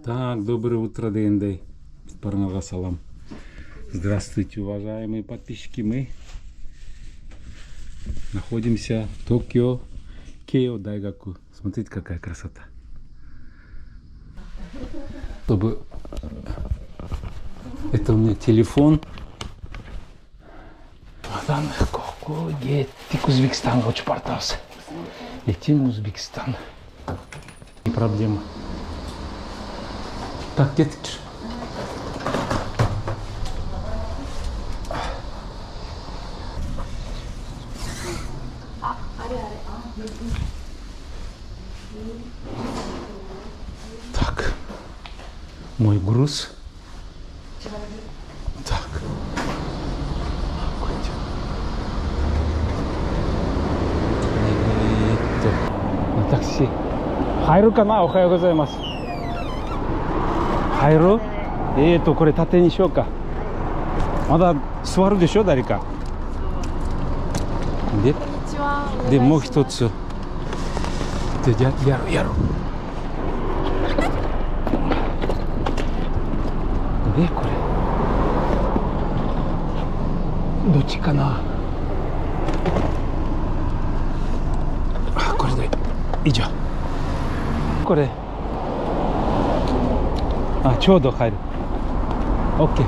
Так, доброе утро, Дендей. Парнага салам. Здравствуйте, уважаемые подписчики. Мы находимся в Токио, Кейо Дайгаку. Смотрите, какая красота. Чтобы... Это у меня телефон. Узбекистан очень портался. Летим в Узбекистан. Не проблема. Так, детки. Так, мой груз. Так. На такси. Хайру кана? Охайо гозаимасу. Хайру? これ縦にしようか。まだ座るでしょ、誰か。で、もう一つ。で、やろう。で、これ。どっちかな。あ、これで。以上。これ。あ、ちょうど入る。オッケー。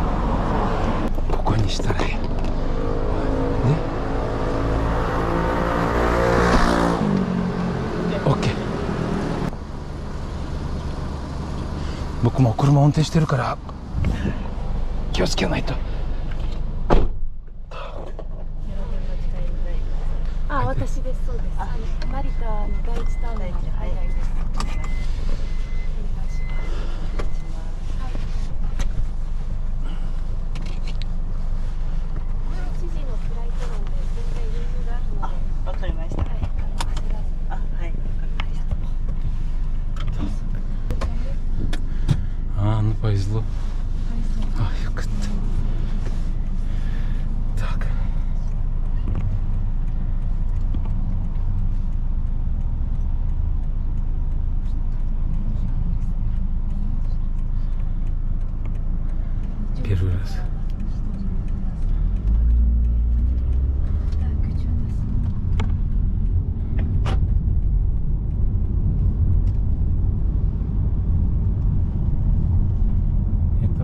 ここにしたらいい。ね。オッケー。僕も車運転してるから気をつけないと。あ、私です。そうです。成田の第一ターミナル。はい。Повезло. Ай, как-то. Так. Первый раз.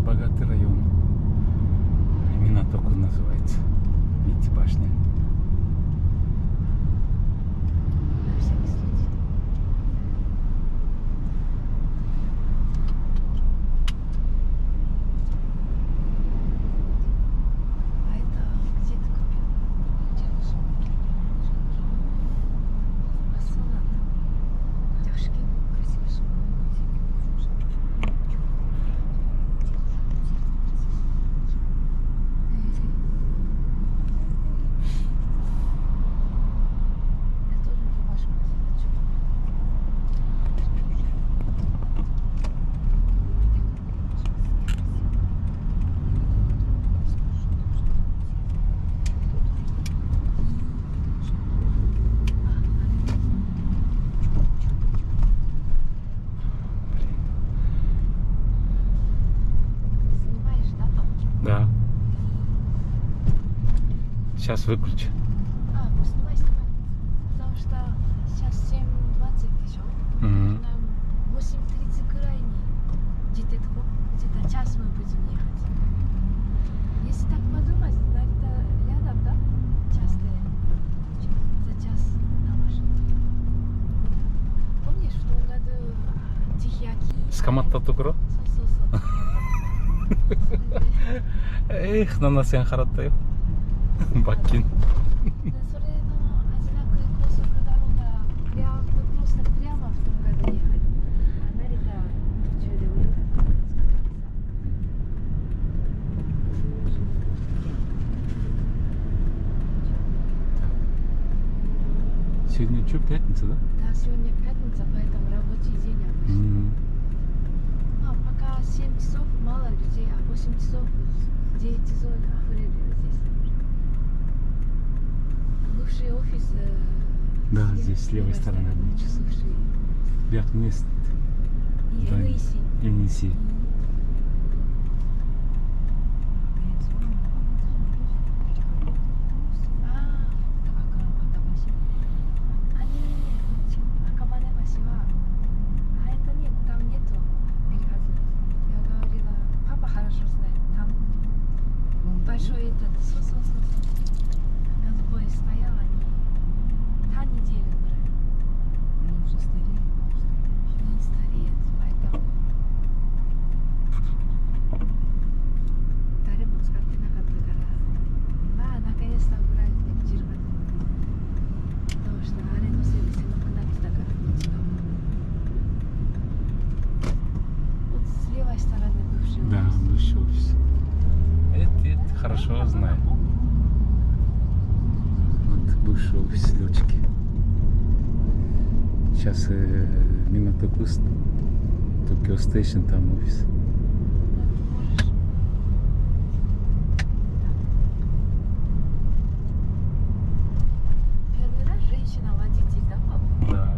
Богатый район. Минатоку называется. Видите, башня. Да. Сейчас выключу. Снимай. Потому что сейчас 7:20 еще. Нам 8:30 крайний. Где-то час мы будем ехать. Если так подумать, это рядом, да? Час за час на машине. Помнишь, в том году Тихий океан? Скаматта токуро? Эх, 7000円払ったよ。罰金。それの味なく高速だろうが、просто прямо в том году ехать. А Нарита途中で降りたから。Сегодня что, пятница, да? Да, сегодня пятница, поэтому рабочий день обычно. Пока 7 часов мало людей, а 8 часов, 9 часов афрели здесь. Бывший офис. Да, здесь с левой стороны 2 часа. Вверх вниз. И Ленинси. А это нет, там нету перехода. Я говорила, папа хорошо знает, там большой этот, газбой стоял, они та неделю брали. Они уже стареют. Они стареют, поэтому誰も使ってなかったから、まあнаконец-то убралиってジルが。どうしたあれのせいで狭くなってたから道が。Вот с левой стороны бывший Да, офис. бывший офис. Это хорошо знаю. Вот бывший офис летчики. Сейчас Минатоку, Токио Стейшн, там офис. Можешь. Первый раз женщина-водитель, да, папа? Да.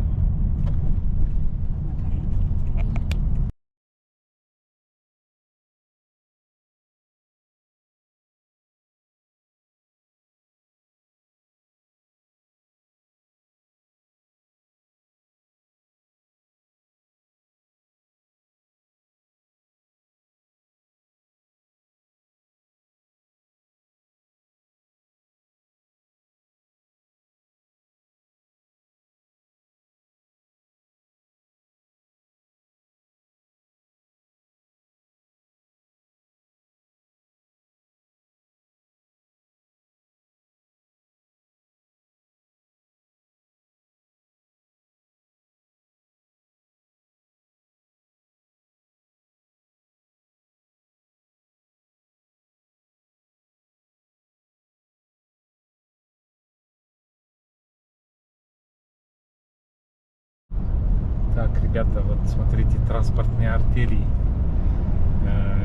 Так, ребята, вот смотрите, транспортные артерии.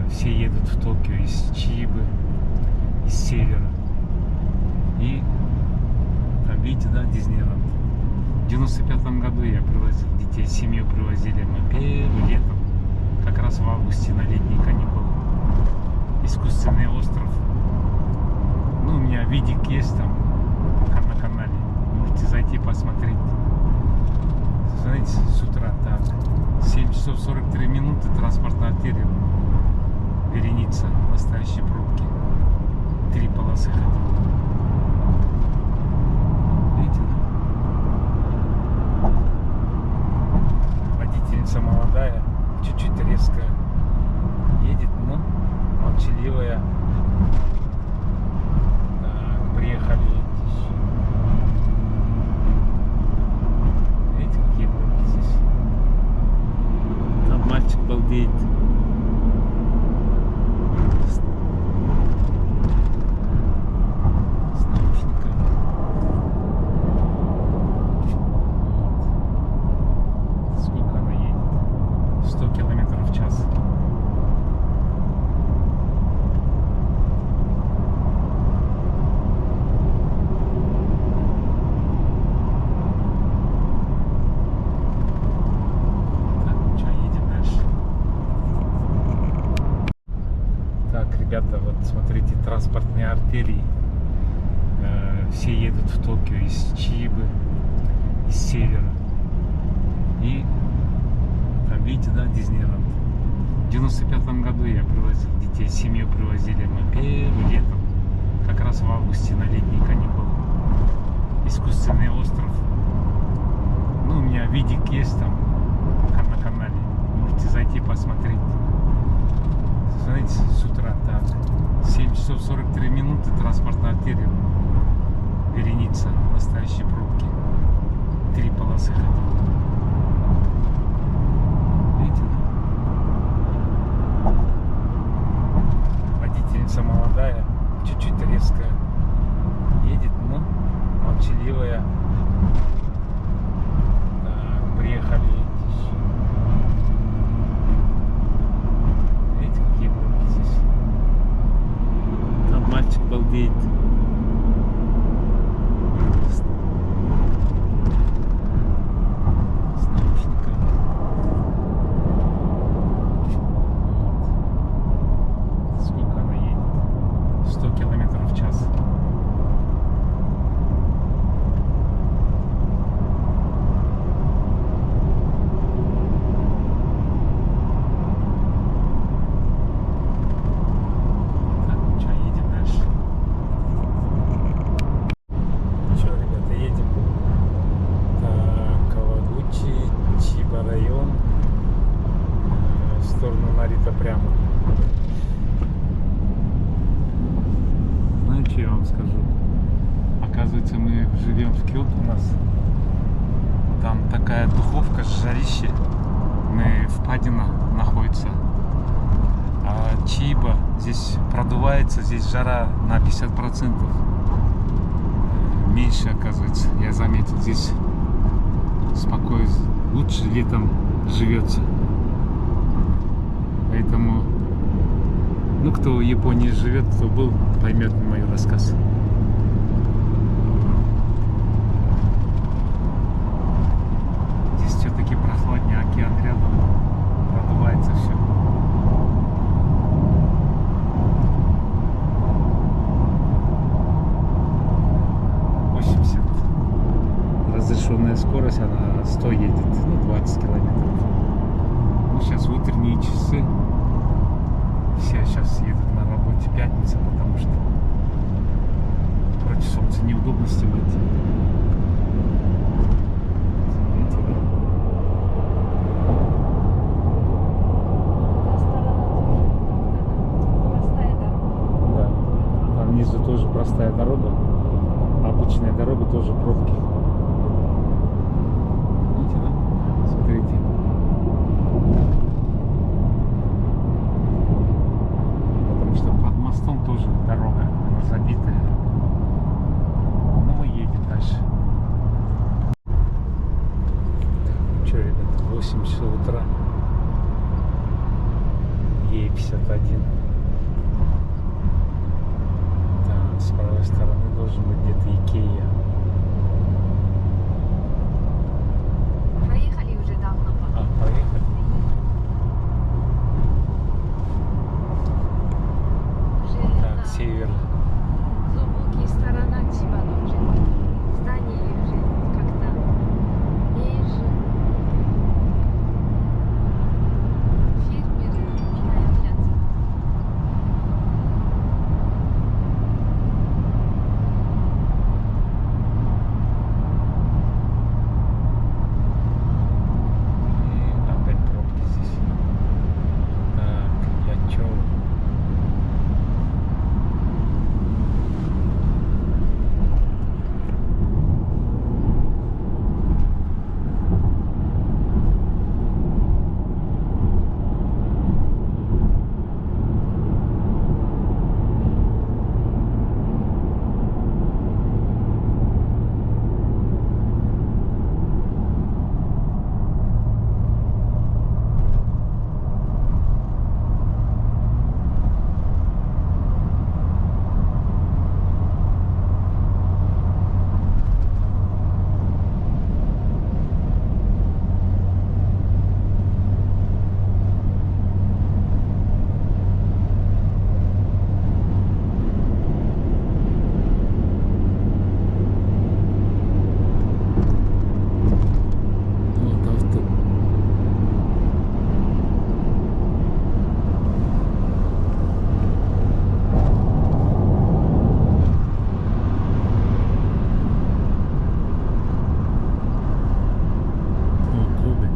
Все едут в Токио из Чибы, из севера. И там, видите, да, Диснейленд. В 95-м году я привозил детей, семью привозили мы первым летом, как раз в августе на летние каникулы. Искусственный остров. Ну, у меня видик есть там на канале. Можете зайти посмотреть. Смотрите, с утра так. 7 часов 43 минуты транспортная артерия. Вереница, настоящие пробки. 3 полосы ходили. Видите, да? Водительница молодая, чуть-чуть резко едет, но молчаливая. Так, приехали. Видите, какие пробки здесь? Там мальчик балдеет. С наушниками. Вот. Сколько она едет? 100 километров в час. Ребята, вот смотрите, транспортные артерии. Все едут в Токио из Чибы, из севера. И там, видите, да, Диснейленд. В 95-м году я привозил детей, семью привозили мы первым летом, как раз в августе на летние каникулы. Искусственный остров. Ну, у меня видик есть там на канале. Можете зайти посмотреть. Смотрите, с утра так. 7 часов 43 минуты транспортная артерия. Вереница, настоящие пробки. 3 полосы ходили. Видите, да? Водительница молодая, чуть-чуть резко едет, но молчаливая. Так, приехали. Мальчик балдеет. сторону Нарита прямо. Знаете, что я вам скажу? Оказывается, мы живем в Киото у нас. Там такая духовка, жарище. Мы впадина находится. А Чиба здесь продувается, здесь жара на 50%. Меньше, оказывается, я заметил. Здесь спокойно, лучше летом живется. Поэтому, ну, кто в Японии живет, кто был, поймет мой рассказ. Здесь все-таки прохладнее, океан рядом, продувается все. Разрешенная скорость, она 100 едет, ну, 20 километров. Ну, сейчас в утренние часы. Все сейчас едут на работе, пятница, потому что против солнца неудобно снимать. Видите, да? Да. Там внизу тоже простая дорога. Обычная дорога, тоже пробки. Видите, да? Смотрите. Потому что под мостом тоже дорога, она забитая. Ну, мы едем дальше. Так, что, ребята, 8 часов утра. Е51. Так, с правой стороны должен быть где-то Икея. Проехали уже давно. А, проехали? Уже Так, это север. глубокие сторона Чибана уже. Здание уже как-то меньше. Фермеры появляются. И опять пробки здесь. Так, я чё? Вот авто. О, Кобе.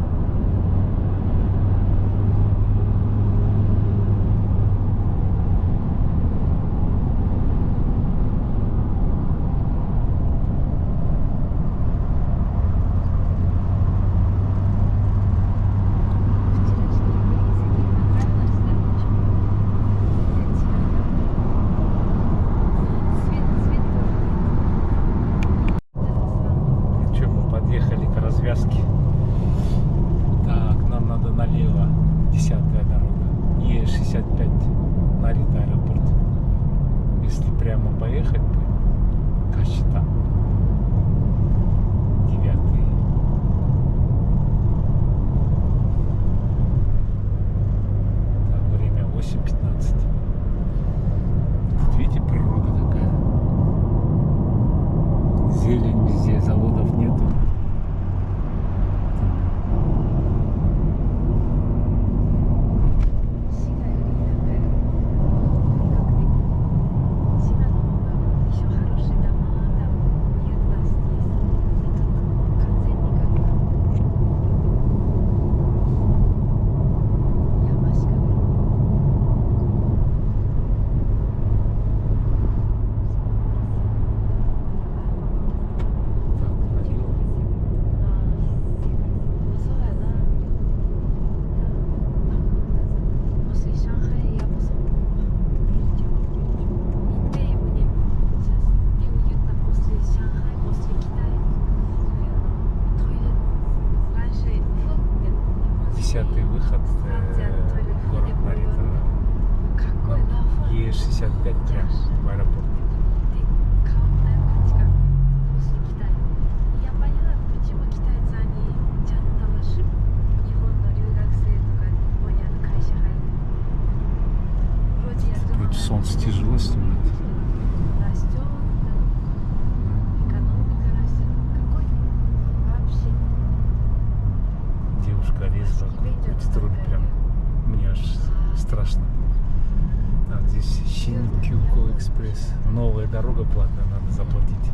Ну что, мы подъехали к развязке. Так, нам надо налево. 10-я дорога. Е65. Нарита аэропорт. Если прямо поехать бы, Кашита. 9-й. Так, время 8:15. Видите, природа такая. Зелень везде, заводов нету. Сига 65 прям в аэропорт. で変わったよ価値観もし来たいやっぱりなпочему китайцы они часто лучше日本の留学生とか日本やの会社入るвроде я думала Против солнца тяжело снимать. растет экономика растет какой вообще Девушка резала этот руль прям. Мне аж страшно. А здесь Шинкюко экспресс. Новая дорога платная, надо заплатить.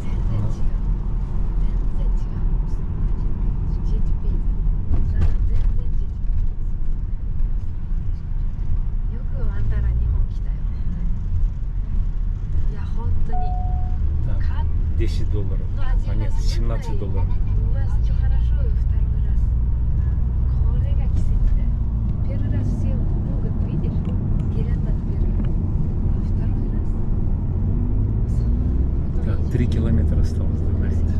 全然違う全然違うジェットペイ全然ジェットペイよくあんたら日本来たよいや本当に Так, 10 долларов. Ну, А один нет, раз 17 долларов. У вас все хорошо, и второй раз. これが奇跡だよ。Первый раз все могут, видишь? Гирлянда первый. А второй раз? Так, 3 километра осталось до Нарита.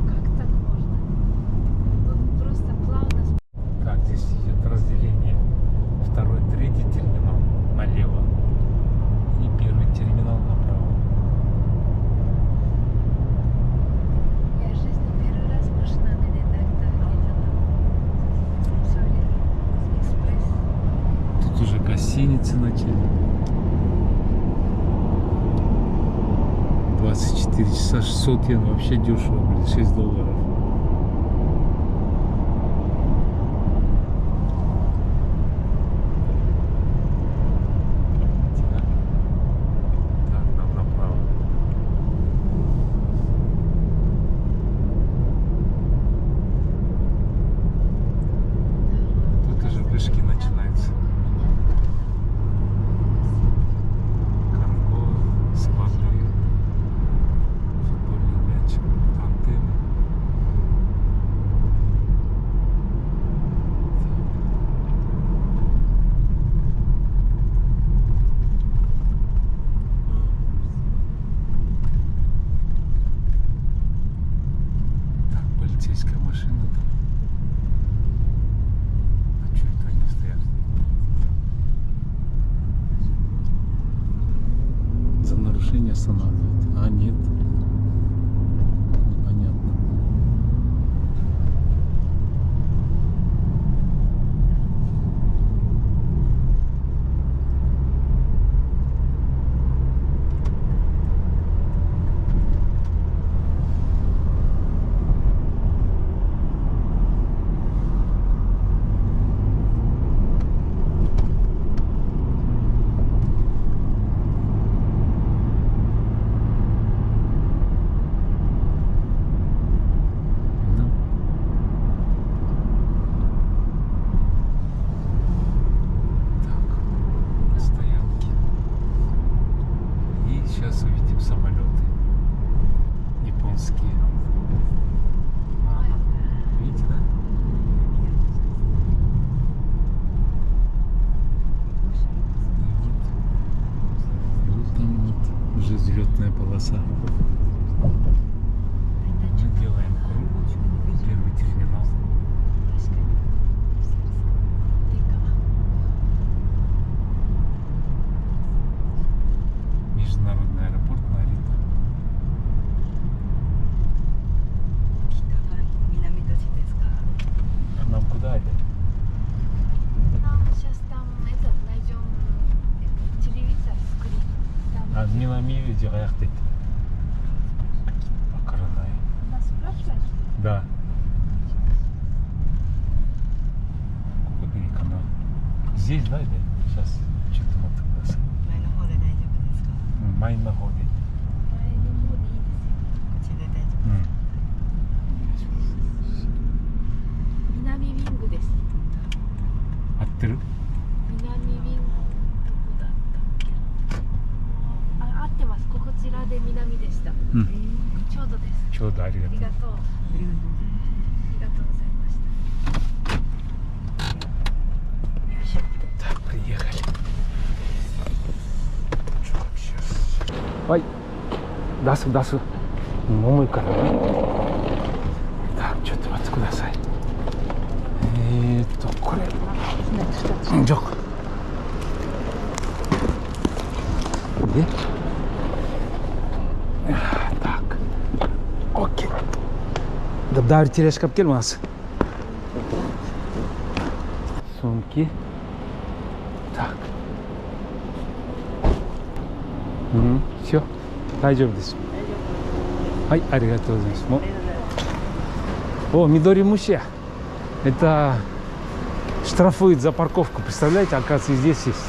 Как так можно? Мы просто плавно... Так, здесь идет разделение. Второй, третий терминал налево. И первый терминал направо. Я в жизни первый раз машинами не ездила. Sorry. Экспресс. Тут уже гостиницы начали. 24 часа 600 йен. Вообще дешево, блин, 6 долларов. Так, нам направо. Тут уже вышки начинаются. Конго, склады, футбольный мяч, антенны. Так, полицейская машина там. А что это они стоят? За нарушение останавливают. А нет. Непонятно. Ну. Так, на стоянке. И сейчас увидим самолеты японские. Ага. Видите, да? И вот там вот уже взлетная полоса. Мы делаем круг. Первый терминал. Международный аэропорт Нарита. 北が南と地ですか。 А нам куда это? Нам сейчас там этот найдем телевизор скрин. Там А Минами Директ. Покранай. нас спрашиваешь? Да. Какой канал? Здесь, да, или? Сейчас что-то вот нас. 前の方で大丈夫ですか。 Майн на ходе. 前の方でいいですよ。こっちで大丈夫。南ウィングです。合ってる？南ウィングどこだったっけなあ、合ってます。こちらで南でした。うん。ちょうどです。ちょうどありがとうありが。とう。ありがとうございました。 Так, приехали. Так, сейчас. Ой, дасу, дасу. Момойからね。Так, ちょっと待ってください。これ。じゃあ где? Так. Окей. Да, тележкап келмас. Сумки. Так. Все. Дайджоу десу. Ай, аригато гозаимасу. О, Мидори Муши. Это штрафуют за парковку. Представляете, оказывается, здесь есть.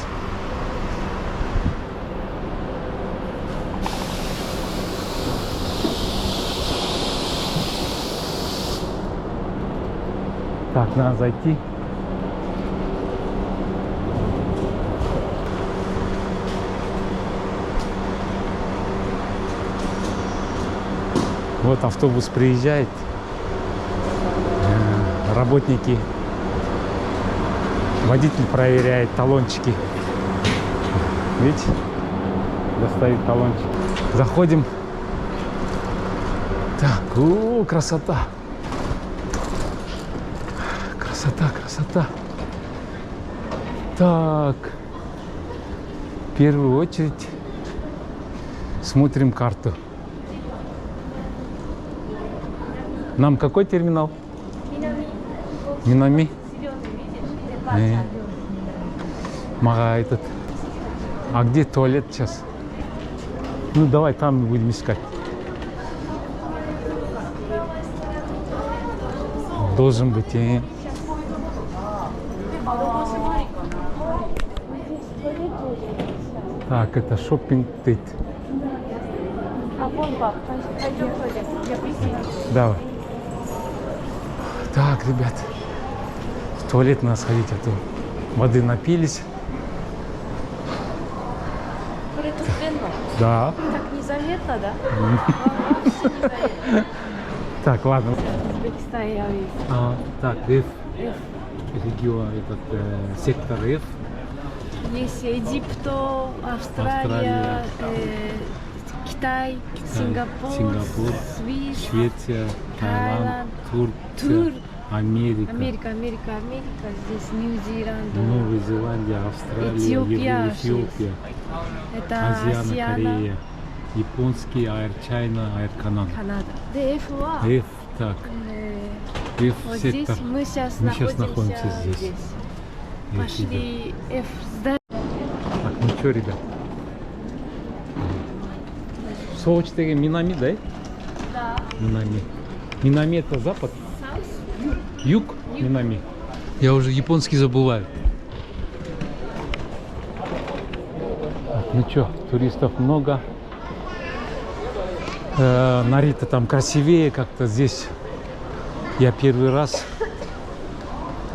Так, надо зайти. Вот автобус приезжает. Работники, водитель проверяет талончики. Видите? Достают талончик. Заходим. Так, красота. Красота, красота. Так. В первую очередь смотрим карту. Нам какой терминал? Минами. Мага этот. А где туалет сейчас? Ну давай там будем искать. Должен быть. Так, это шоппинг тейт. Давай. Так, ребят. В туалет надо сходить, а то воды напились. Да. Так незаметно, да? Так, ладно. Узбекистан Airways. Так, F. Регион, этот сектор F. Есть Египет, Австралия, Китай, Сингапур, Швеция, Таиланд, Турция, Америка. Америка. Здесь Нью-Зеланд, Новая Зеландия, Австралия, Эфиопия, это Азия, Корея, японский Air China, Air Canada. F, так. F Вот сектор. здесь мы сейчас находимся здесь. Пошли F здание. Так, ну что, ребят? Соочтеги Минами, да? Да. Минами. Минами это запад? Юг? Минами. Я уже японский забываю. Так, ну что, туристов много. Нарита там красивее как-то. Здесь я первый раз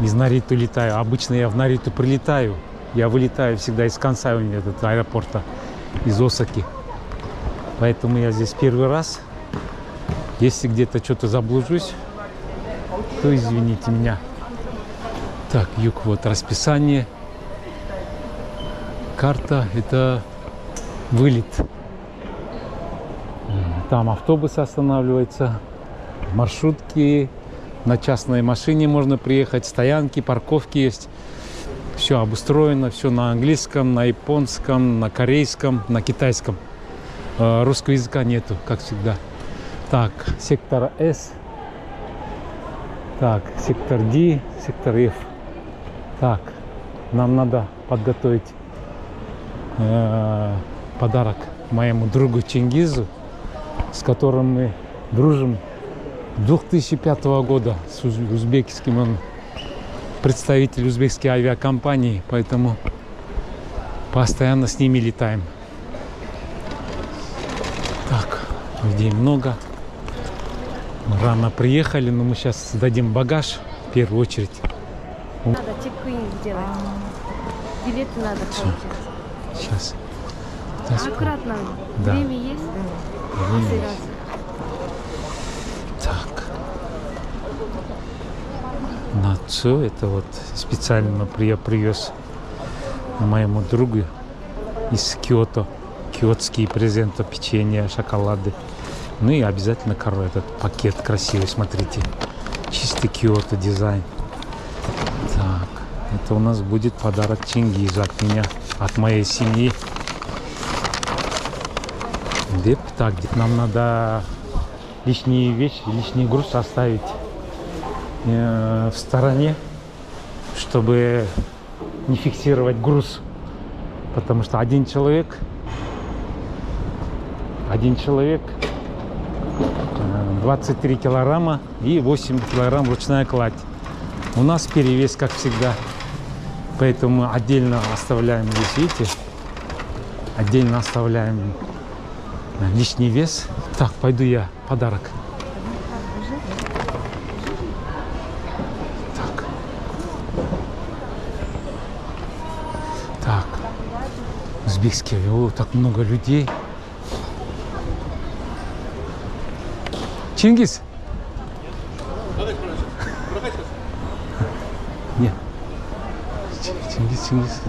из Нариту летаю. Обычно я в Нариту прилетаю. Я вылетаю всегда из Кансай, этот аэропорта, из Осаки. Поэтому я здесь первый раз. Если где-то что-то заблужусь, то извините меня. Так, юг, вот расписание. Карта, это вылет. Там автобус останавливается, маршрутки. На частной машине можно приехать, стоянки, парковки есть. Все обустроено, все на английском, на японском, на корейском, на китайском. Русского языка нету, как всегда. Так, сектор S. Так, сектор D, сектор F. Так, нам надо подготовить подарок моему другу Чингизу, с которым мы дружим 2005 года, с узбекским. Он представитель узбекской авиакомпании, поэтому постоянно с ними летаем. Так, людей много. Мы рано приехали, но мы сейчас сдадим багаж в первую очередь. Надо чек-ин сделать. Билеты надо получить. Сейчас. Аккуратно. Да. Время есть? Время. Так. Нацу, это вот специально я привез моему другу из Киото. Киотские презенты, печенье, шоколады. Ну и обязательно этот пакет красивый, смотрите. Чистый Киото дизайн. Так, это у нас будет подарок Чингизу от меня, от моей семьи. Деп, так, нам надо лишние вещи, лишний груз оставить в стороне, чтобы не фиксировать груз. Потому что один человек 23 килограмма и 8 килограмм ручная кладь. У нас перевес, как всегда. Поэтому отдельно оставляем здесь, видите? Отдельно оставляем лишний вес. Так, пойду я подарок. Так. Так. Узбекский. О, так много людей. Чингис? Нет. Чингис.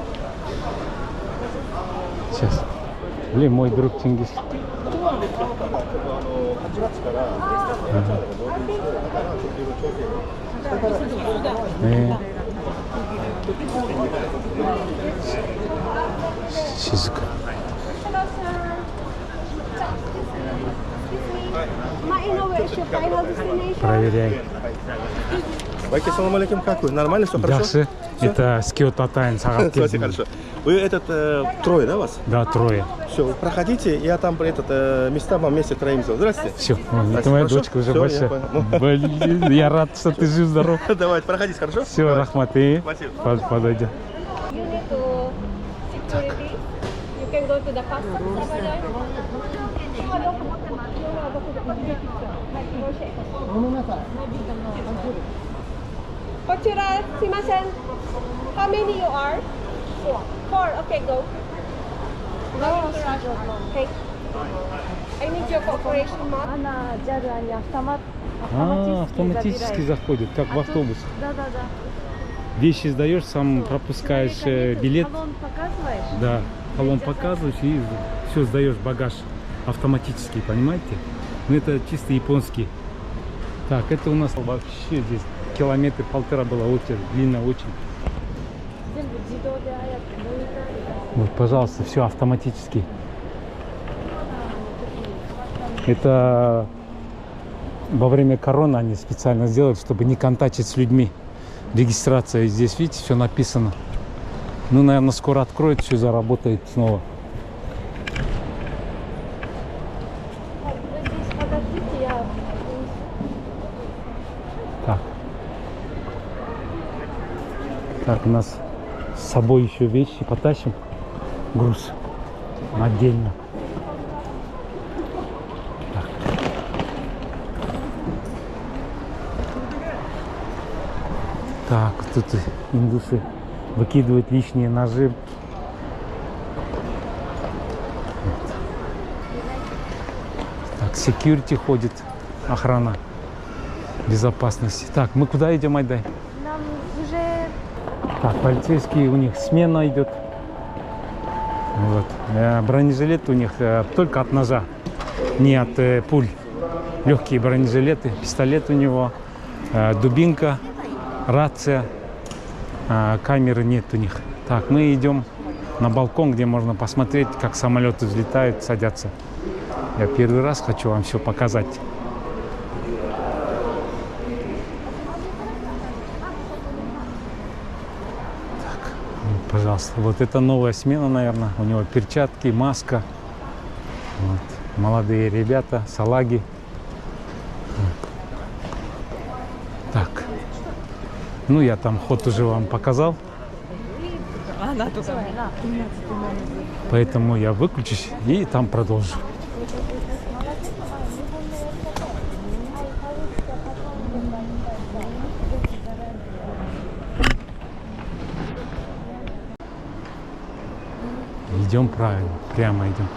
Сейчас. Блин, мой друг Чингис. Шизука. Проверяй. Вайки, салам алейкум, как вы? Нормально, все хорошо? Дальше. Это Скиот Атайн, Сагат. Все хорошо. Вы трое, да, вас? Да, трое. Все, вы проходите, я там места вам вместе троим сделал. Здравствуйте. Все, это моя дочка уже Всё, большая. Блин, я рад, что ты жив-здоров. Давайте, проходите, хорошо? Все, Рахмат, и Спасибо. подойдем. You need to security. You can go to the customs over there. こちらすいません。How many you are? Four. Okay, go. Okay. I need your cooperation, ma'am. Она дядя, они Автоматически заходит, как в автобус. Да. Вещи сдаешь, сам пропускаешь билет. Талон показываешь? Да, талон показываешь и все, сдаешь багаж автоматически, понимаете? Ну это чисто японский. Так, это у нас вообще здесь километр полтора была очередь, длинная очередь. Вот, пожалуйста, все автоматически. Это во время короны они специально сделали, чтобы не контактить с людьми. Регистрация здесь, видите, все написано. Ну, наверное, скоро откроют, все заработает снова. Так. Так, у нас с собой еще вещи потащим. Груз отдельно. Так. Так, тут индусы выкидывают лишние ножи. Так, security ходит, охрана безопасности. Так, мы куда идем, Айдай? Нам уже... Так, полицейские, у них смена идет. Вот. Бронежилет у них только от ножа, не от пуль. Легкие бронежилеты, пистолет у него, дубинка, рация, камеры нет у них. Так, мы идем на балкон, где можно посмотреть, как самолеты взлетают, садятся. Я первый раз хочу вам все показать. Так, пожалуйста, вот это новая смена, наверное. У него перчатки, маска. Вот. Молодые ребята, салаги. Так. Ну, я там ход уже вам показал. Поэтому я выключусь и там продолжу. Идем правильно, прямо идем.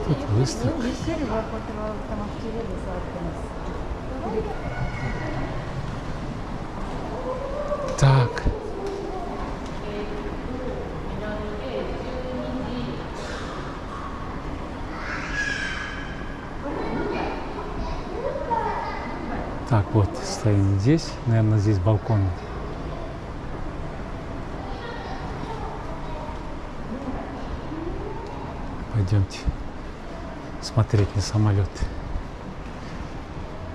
Тут выставка. Так. Так, вот, стоим здесь. Наверное, здесь балкон. Идемте смотреть на самолеты.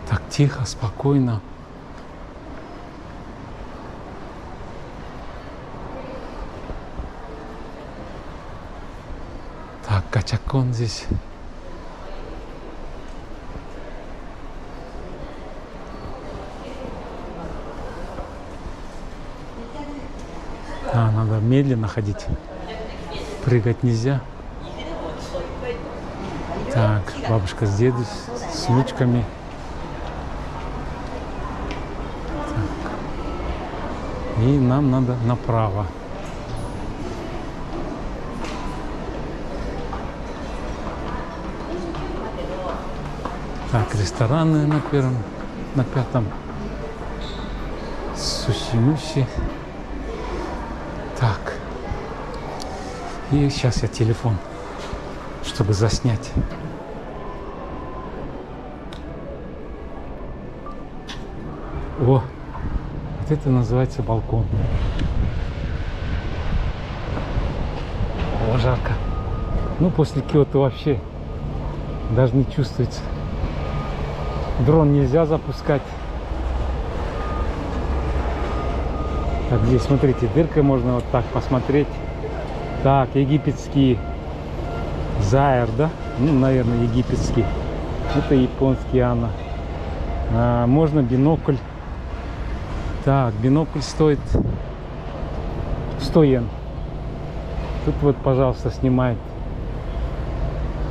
Так тихо, спокойно. Так, Качакон здесь. Надо медленно ходить. Прыгать нельзя. Так, бабушка с дедом, с внучками. Так. И нам надо направо. Так, рестораны на пятом. Суши-муши. Так. И сейчас я телефон, чтобы заснять. О, вот это называется балкон. О, жарко. Ну, после Киото вообще даже не чувствуется. Дрон нельзя запускать. Так, здесь, смотрите, дыркой можно вот так посмотреть. Так, египетский Заир, да? Ну, наверное, египетский. Это японский Ана. Можно бинокль. Так, бинокль стоит 100 йен. Тут вот, пожалуйста, снимает,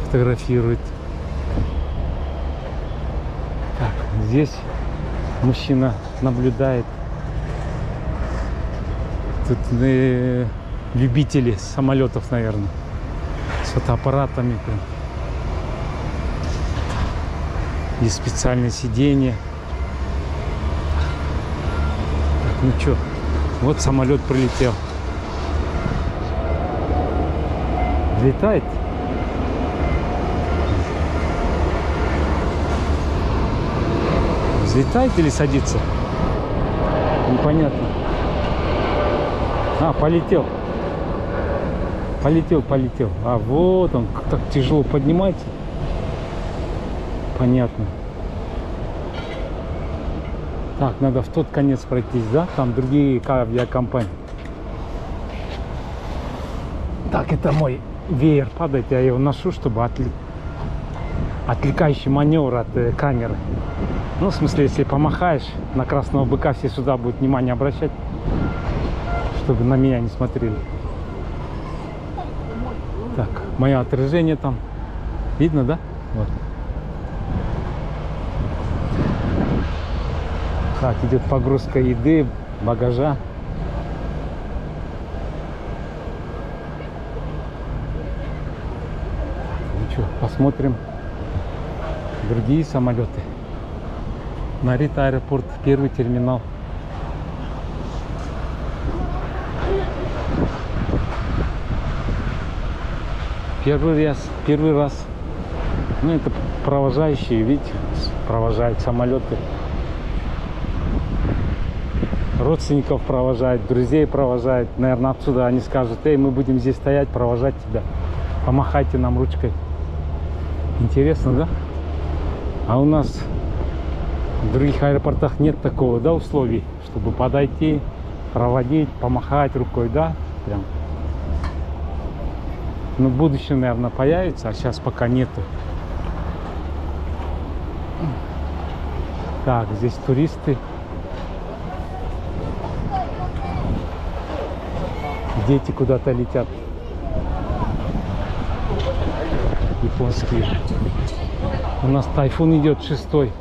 фотографирует. Так, здесь мужчина наблюдает. Тут любители самолетов, наверное, с фотоаппаратами. И специальное сиденье. Так, ну что, вот самолет прилетел. Взлетает. Взлетает или садится? Непонятно. Полетел. Полетел. А вот он, так тяжело поднимается. Понятно. Так, надо в тот конец пройтись, да? Там другие авиакомпании. Так, это мой веер падает. Я его ношу, чтобы отвлекающий маневр от камеры. Ну, в смысле, если помахаешь на красного быка, все сюда будут внимание обращать, чтобы на меня не смотрели. Так, мое отражение там. Видно, да? Вот. Так, идет погрузка еды, багажа. Ну что, посмотрим другие самолеты. Нарита аэропорт, первый терминал. Первый раз. Ну, это провожающие, видите, провожают самолеты. Родственников провожают, друзей провожают. Наверное, отсюда они скажут: эй, мы будем здесь стоять, провожать тебя. Помахайте нам ручкой. Интересно, да? А у нас в других аэропортах нет такого, да, условий, чтобы подойти, проводить, помахать рукой, да? Прям. Ну, в будущем, наверное, появится, а сейчас пока нету. Так, здесь туристы. Дети куда-то летят. Японские. У нас тайфун идет 6-й.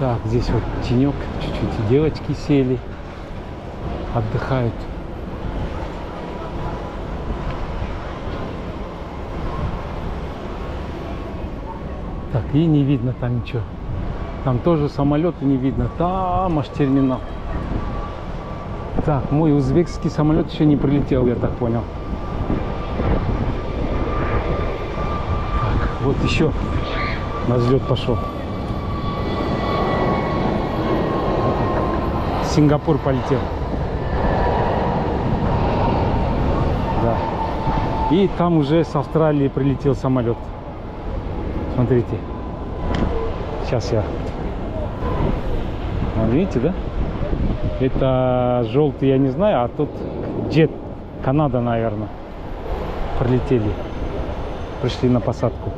Так, здесь вот тенек, чуть-чуть и девочки сели, отдыхают. Так, и не видно там ничего. Там тоже самолеты не видно. Там аж терминал. Так, мой узбекский самолет еще не прилетел, я так понял. Так, вот еще на взлет пошел. Сингапур полетел. Да. И там уже с Австралии прилетел самолет. Смотрите. Сейчас я... Вот видите, да? Это желтый, я не знаю, а тут джет. Канада, наверное. Прилетели. Пришли на посадку.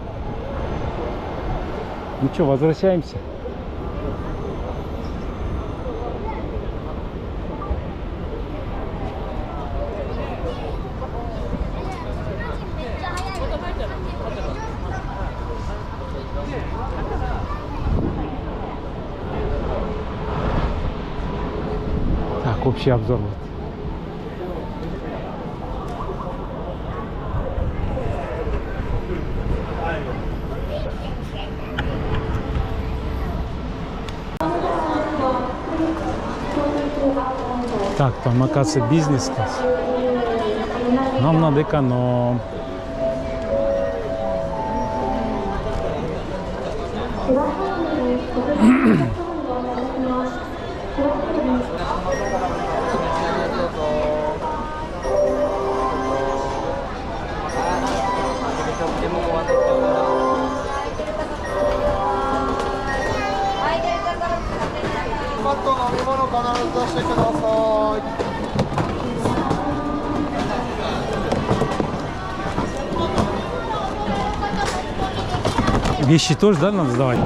Ну что, возвращаемся. Так, общий обзор. Вот. Так, там, оказывается, бизнес-класс. Нам надо эконом. Вещи тоже, да, надо сдавать?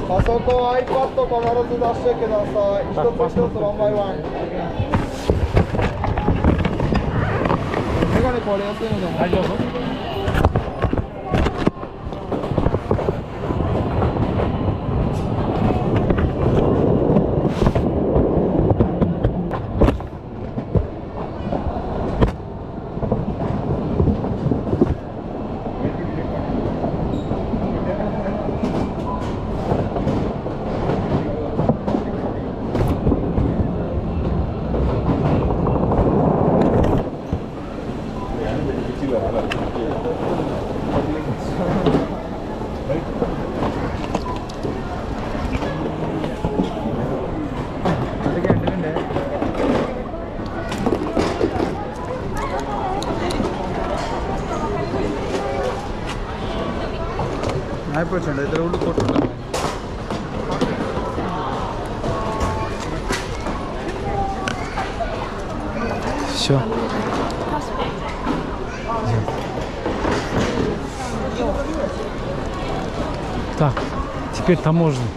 パソコン、iPad 必ず出してください。一つ一つワンバイワン。メガネ壊れやすいので。はい、どうぞ。అయిపోయింది ఇద్దరు ఊళ్ళు కొట్టుకుంటాను Все. Так, теперь таможня.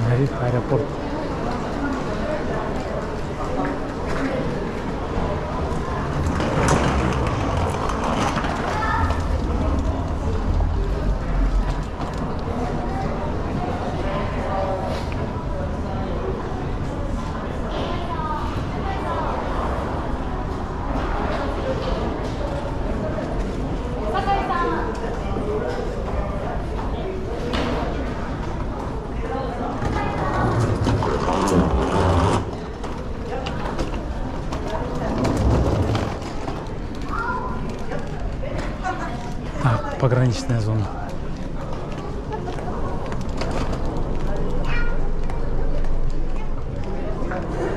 Горит аэропорт. Пограничная зона.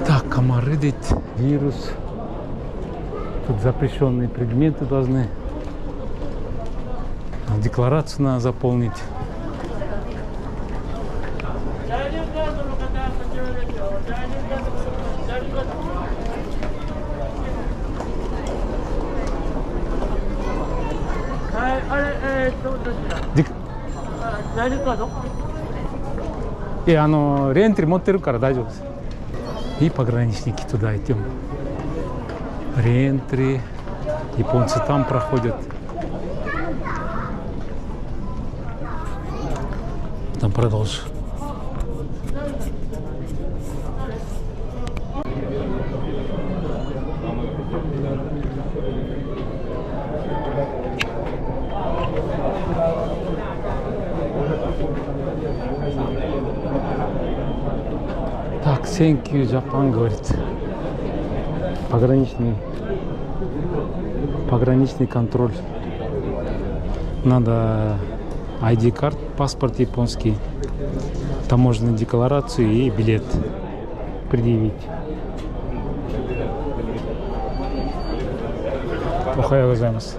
Так, комары, вирус. Тут запрещенные предметы должны. Декларацию надо заполнить. Реентри 持ってるから大丈夫です。И пограничники туда идем. Реентри. Японцы там проходят. Там продолжим. Thank you, Japan, говорит. Пограничный контроль. Надо ID-карт, паспорт японский, таможенную декларацию и билет предъявить. Охайо гозаимасу.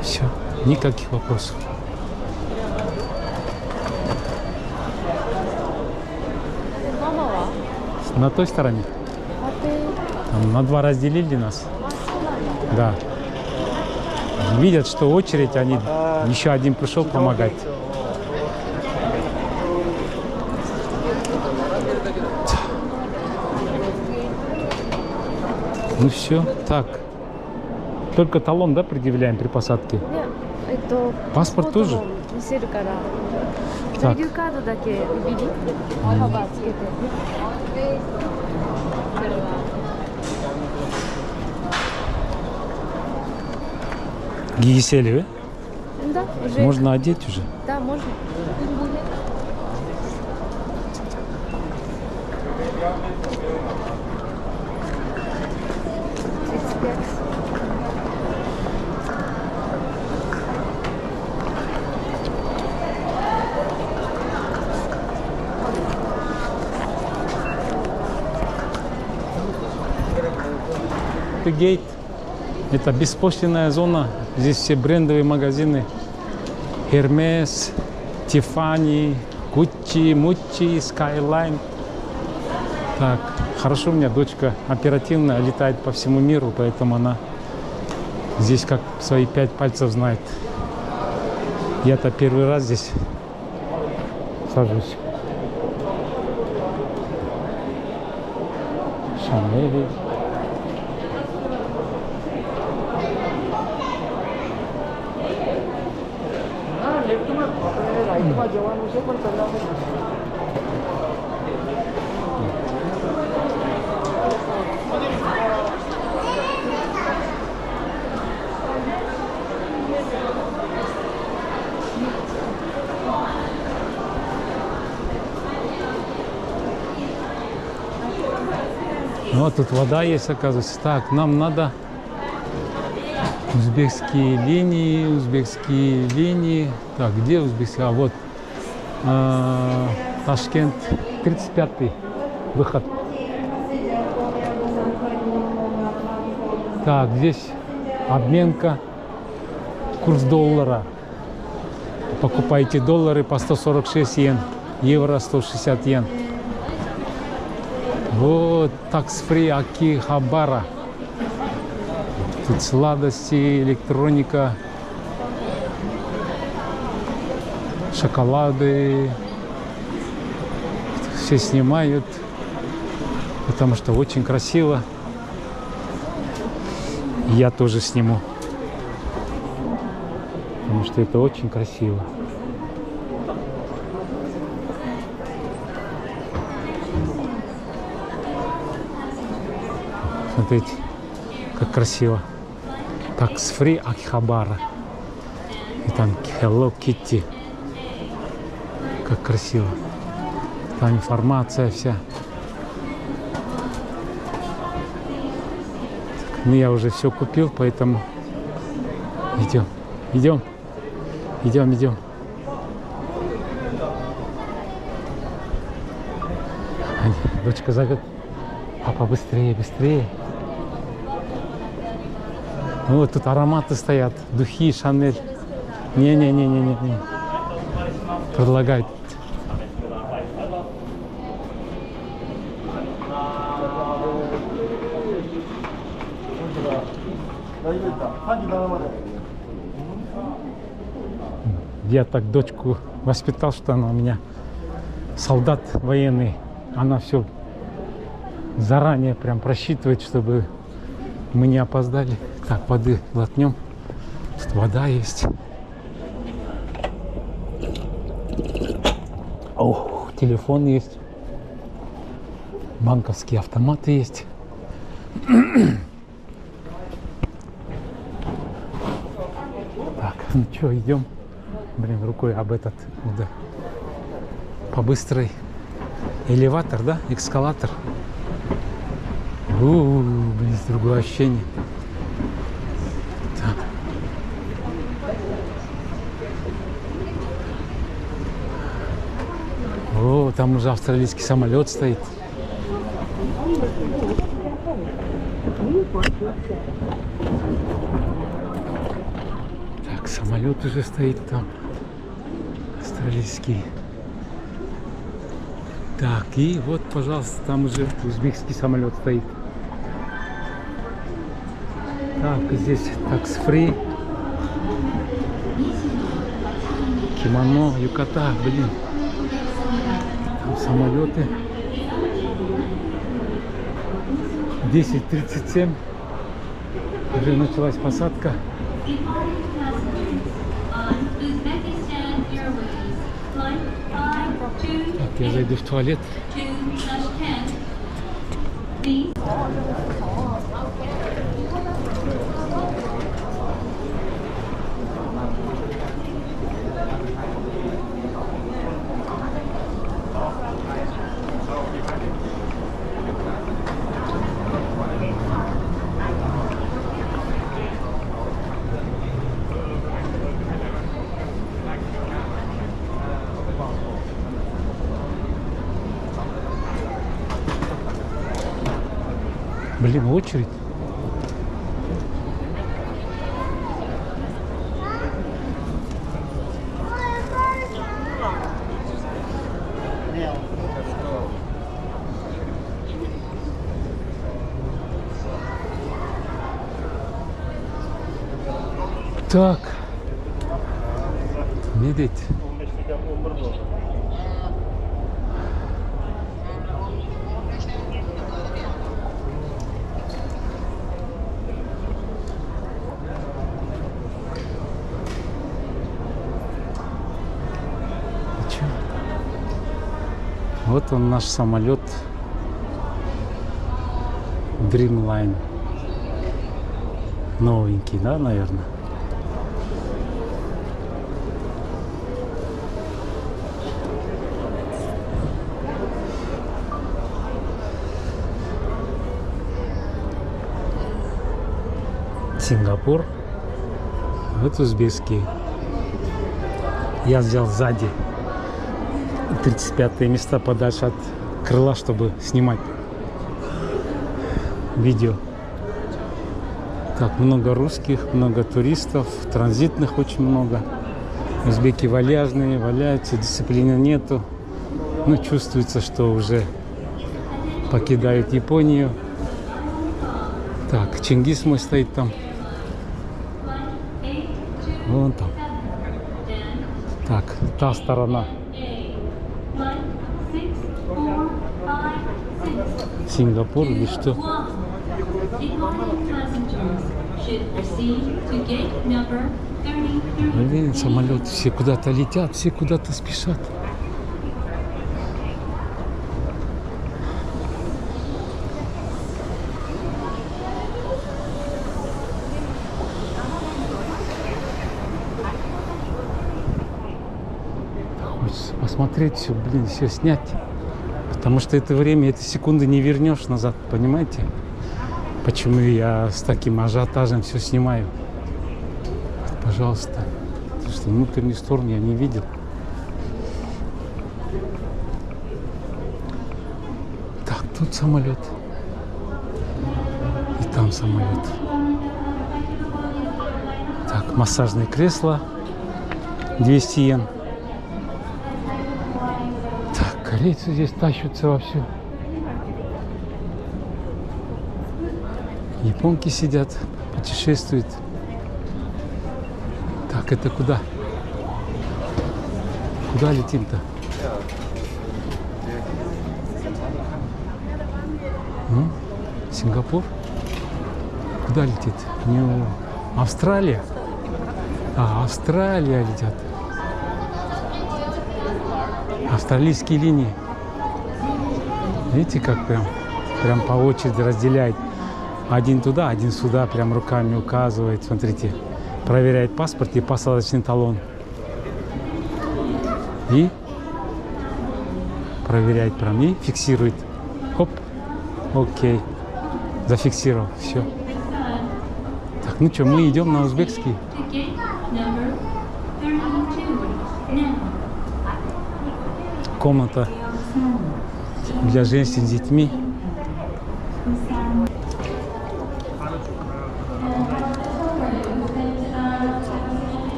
Все, никаких вопросов. Мама На той стороне. Там на два разделили нас. Да. Видят, что очередь, они еще один пришел помогать. Ну все, так. Только талон, да, предъявляем при посадке? Паспорт тоже? Так. Гиесели, вы? Да, уже. Можно одеть уже? Да, можно. Гейт. Это беспошлинная зона. Здесь все брендовые магазины. Hermes, Tiffany, Gucci, Mucci, Skyline. Так, хорошо, у меня дочка оперативно летает по всему миру, поэтому она здесь как свои 5 пальцев знает. Я-то первый раз здесь сажусь. Шанель. Вот тут вода есть, оказывается. Так, нам надо узбекские линии. Так, где узбекские? А вот Ташкент, 35-й выход. Так, здесь обменка, курс доллара. Покупаете доллары по 146 йен, евро 160 йен. Вот, такс-фри Акихабара. Тут сладости, электроника, шоколады. Все снимают, потому что очень красиво. Я тоже сниму, потому что это очень красиво. Смотрите, как красиво. Такс-фри Акихабара. И там Hello Kitty. Как красиво. Там информация вся. Ну, я уже все купил, поэтому идем. Дочка зовет. Папа, быстрее. Ну, вот тут ароматы стоят, духи, Шанель. Не. Предлагают. Я так дочку воспитал, что она у меня солдат военный. Она все заранее прям просчитывает, чтобы мы не опоздали. Так, воды глотнем. Тут вода есть. О, телефон есть. Банковские автоматы есть. Так, ну что, идем. Блин, рукой об этот, да, по быстрой. Элеватор, да? Эскалатор. Блин, другое ощущение. Так. О, там уже австралийский самолет стоит. Так, самолет уже стоит там. Австралийский. Так, и вот, пожалуйста, там уже узбекский самолет стоит. Так, здесь такс-фри. Кимоно, юката, блин. Там самолеты. 10:37. Уже началась посадка. Так, я зайду в туалет. Блин, очередь. Так. Видите? Вот он, наш самолет Dreamline. Новенький, да, наверное? Сингапур. Вот узбекский. Я взял сзади 35 места подальше от крыла, чтобы снимать видео. Так, много русских, много туристов, транзитных очень много. Узбеки вальяжные, валяются, дисциплины нету. Ну, чувствуется, что уже покидают Японию. Так, Чингис мой стоит там. Вон там. Так, та сторона. Сингапур или что? Блин, самолеты все куда-то летят, все куда-то спешат. Хочется посмотреть все, блин, все снять. Потому что это время, эти секунды не вернешь назад, понимаете? Почему я с таким ажиотажем все снимаю? Пожалуйста. Потому что внутренний сторону я не видел. Так, тут самолет. И там самолет. Так, массажные кресла. 200 йен. Корейцы здесь тащатся вовсю. Японки сидят, путешествуют. Так, это куда? Куда летим-то? Сингапур? Куда летит? Австралия? Австралия летят. Австралийские линии. Видите, как прям по очереди разделяет. Один туда, один сюда, прям руками указывает. Смотрите, проверяет паспорт и посадочный талон. И проверяет прям и фиксирует. Хоп, окей, зафиксировал, все. Так, ну что, мы идем на узбекский. Комната для женщин с детьми.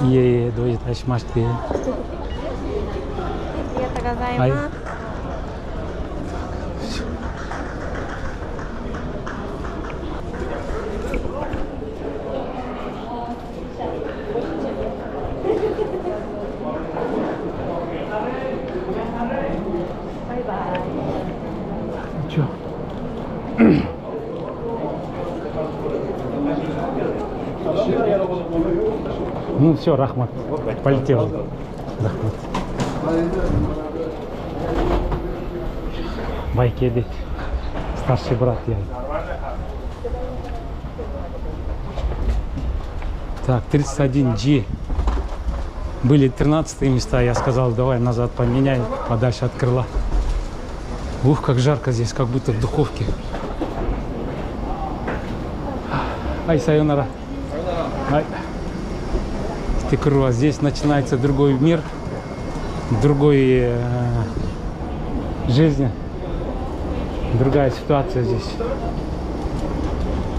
Е,どういたしまして。はい。Чё? Ну все, Рахмат, полетел. Рахмат. Байкедет, старший брат я. Так, 31G. Были 13 места, я сказал, давай назад поменяй, подальше от крыла. Ух, как жарко здесь, как будто в духовке. Ай, сайонара. Ай. Тикруа. Здесь начинается другой мир, другой жизнь, другая ситуация здесь.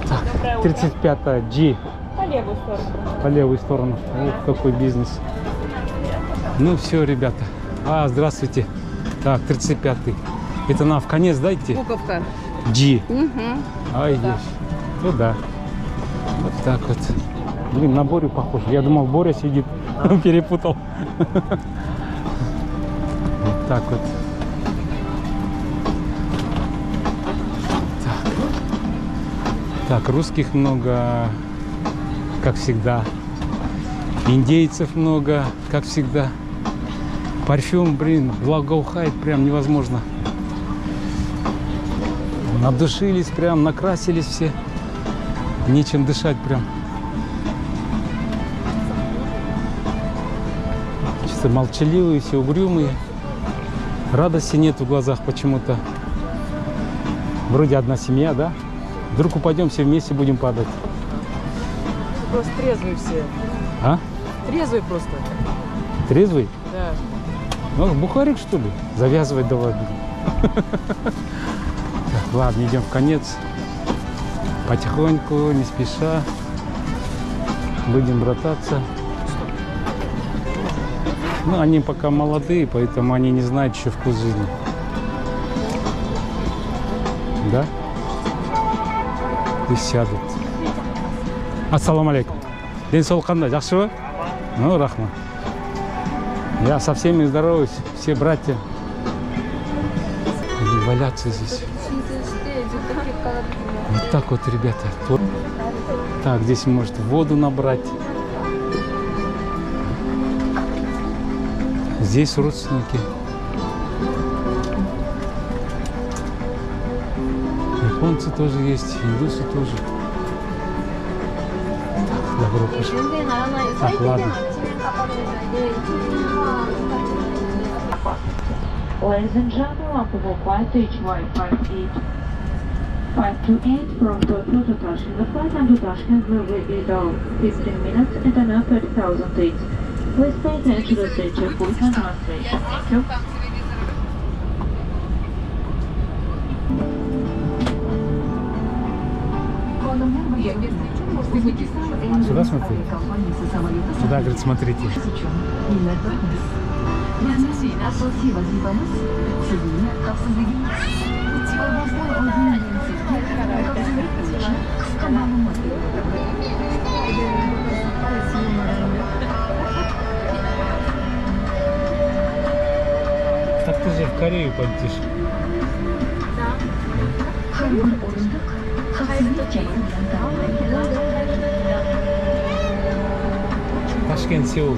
Так, 35G. По левую сторону. По левую сторону. Вот какой бизнес. Ну все, ребята. Здравствуйте. Так, 35-й. Это нам в конец дайте. Буковка. G. Угу. Ай, да. Есть. Ну да. Вот так вот. Блин, на Борю похож. Я думал, Боря сидит. Перепутал. Вот так вот. Так, русских много, как всегда. Индейцев много, как всегда. Парфюм, блин, благоухает прям невозможно. Надушились прям, накрасились все. Нечем дышать прям. Чисто молчаливые, все угрюмые. Радости нет в глазах почему-то. Вроде одна семья, да? Вдруг упадем, все вместе будем падать. Просто трезвые все. А? Трезвый просто. Трезвый? Да. Ну, бухарик, что ли? Завязывать давай будем. Так, ладно, идем в конец. Потихоньку, не спеша. Будем брататься. Ну, они пока молодые, поэтому они не знают еще вкус жизни. Да? И сядут. Ассаламу алейкум. День солканда, жақсы? Ну, рахмат. Я со всеми здороваюсь, все братья. Они валяться здесь. Вот так вот, ребята. Так, здесь может воду набрать. Здесь родственники. Японцы тоже есть, индусы тоже. Так, добро пошли. Так, ладно. Ladies and gentlemen, Optimal flight HY58 528 from Tokyo to Tashkent. The flight under Tashkent will be about 15 minutes and another 30,000 feet. Please pay attention to the stage for translation. Thank you. Сюда смотри. Сюда, говорит, смотрите. Так ты же в Корею полетишь. Ташкент, Сеул.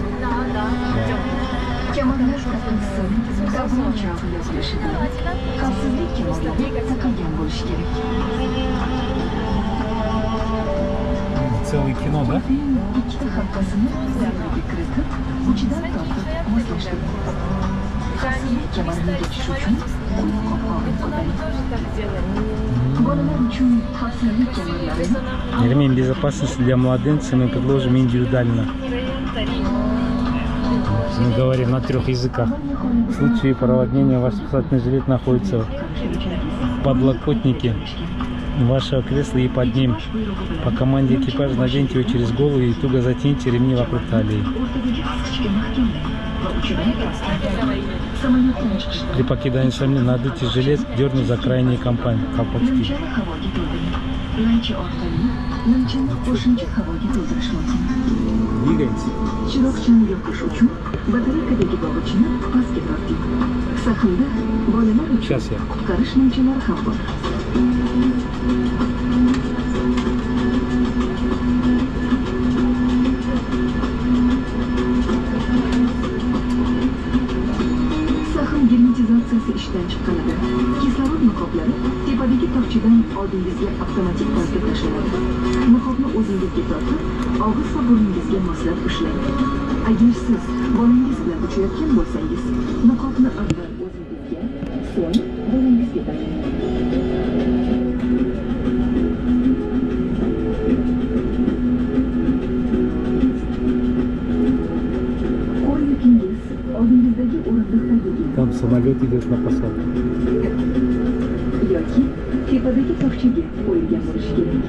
Kemal'ler katılsın, kabul uçağı yazılışıdır. Kalsızlık Kemal'leri takılgan buluş gerek. Целое кино, да? İkide haftasını zirvede kırıtıp, uçudan tartıp mızlaştırın. Kalsızlık Kemal'ini geçiş için onu kopağını koyalım. Bolalar için kalsızlık Kemal'leri Ремень безопасности для младенца мы предложим индивидуально. Мы говорим на 3 языках. В случае проводнения ваш спасательный жилет находится в подлокотнике вашего кресла и под ним. По команде экипажа наденьте его через голову и туго затяните ремни вокруг талии. При покидании шамни надуйте жилет, дернув за крайние колпачки. Двигаемся. Chiroqchani yoqish uchun batareykadagi bog'ichni pastga torting. Sahnada bolalar Сейчас uchun я. qutqarish nimchalari ham bor. Sahn germetizatsiyasi ishdan chiqqanida kislorod niqoblari tepadagi tokchadan oldingizga avtomatik tarzda tashlanadi. Niqobni o'zingizga tortib, og'iz va burningizga moslab ushlang. Agar siz bolangiz bilan uchayotgan bo'lsangiz, niqobni avval o'zingizga, so'ng bolangizga taqing. Qo'l yukingiz oldingizdagi o'rindiqdagi Там самолет идет на посадку. yoki tepadagi tokchaga qo'yilgan bo'lishi kerak.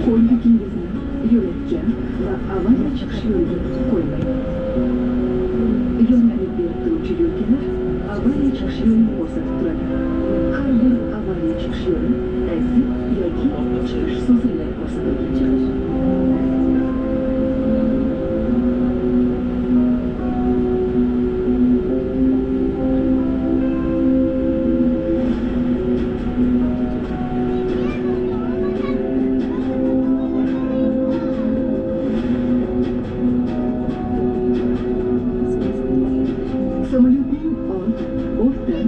Qo'l yukingizni yo'lakka va avariya chiqish yo'liga qo'ymang. Yorug'lik berib turuvchi yo'lkalar avariya chiqish yo'lini ko'rsatib turadi. Har bir avariya chiqish yo'li exit yoki chiqish so'zlari ko'rsatilgan chiqish. Samolyotning old, o'rta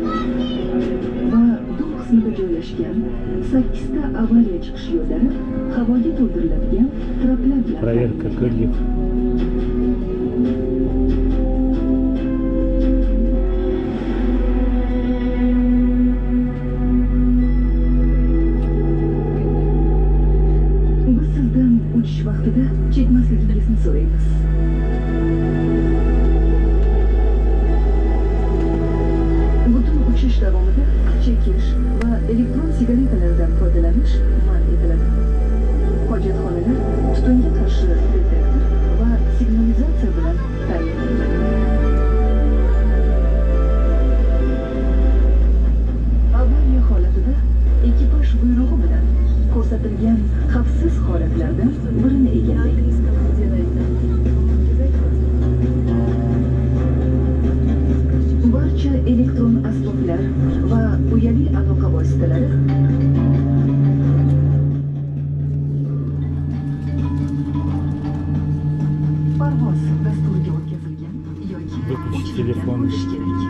va dum qismida joylashgan 8 ta avariya chiqish yo'llari havoga to'ldiriladigan traplar bilan Проверка крыльев. Biz sizdan uchish vaqtida chekmasligingizni so'raymiz. Butun uchish davomida chekish va elektron sigaretalardan foydalanish man etiladi. Hojatxonalar tutunga qarshi detektor va signalizatsiya bilan ta'minlanadi. Avariya holatida ekipaj buyrug'i bilan ko'rsatilgan xavfsiz holatlardan birini egallaydi. Barcha elektron asboblar va uyali aloqa vositalari parvoz dasturiga o'tkazilgan yoki Выключи o'chirilgan телефон. bo'lishi kerak.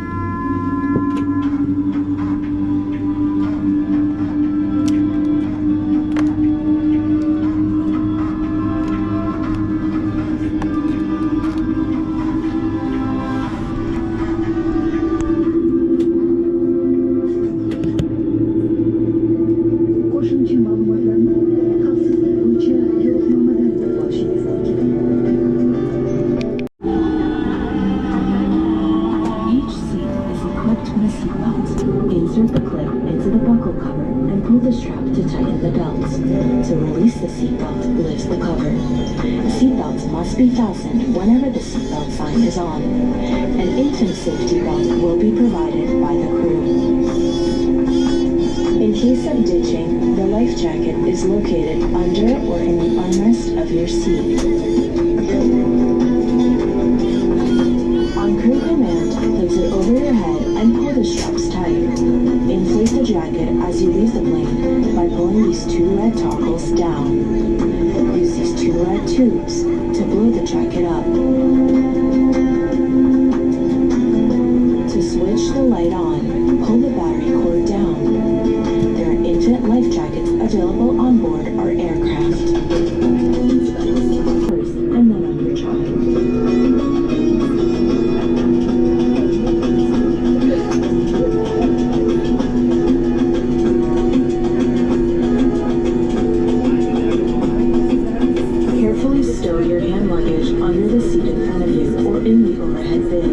Qo'shimcha ma'lumotlarni xavfsizlik bo'yicha yo'riqnomadan bilib olishingiz mumkin. Each seat the seatbelt lifts the cover. Seatbelts must be fastened whenever the seatbelt sign is on. An infant safety belt will be provided by the crew. In case of ditching, the life jacket is located under or in the armrest of your seat. On crew command, place it over your head and pull the straps tight. Inflate the jacket as you leave the plane by pulling these two red toggles down. Use these two red tubes to blow the jacket up. To switch the light on, pull the battery cord down. There are infant life jackets available on board our aircraft. First, and then on your child. Carefully stow your hand luggage under the seat in front of you or in the overhead bin.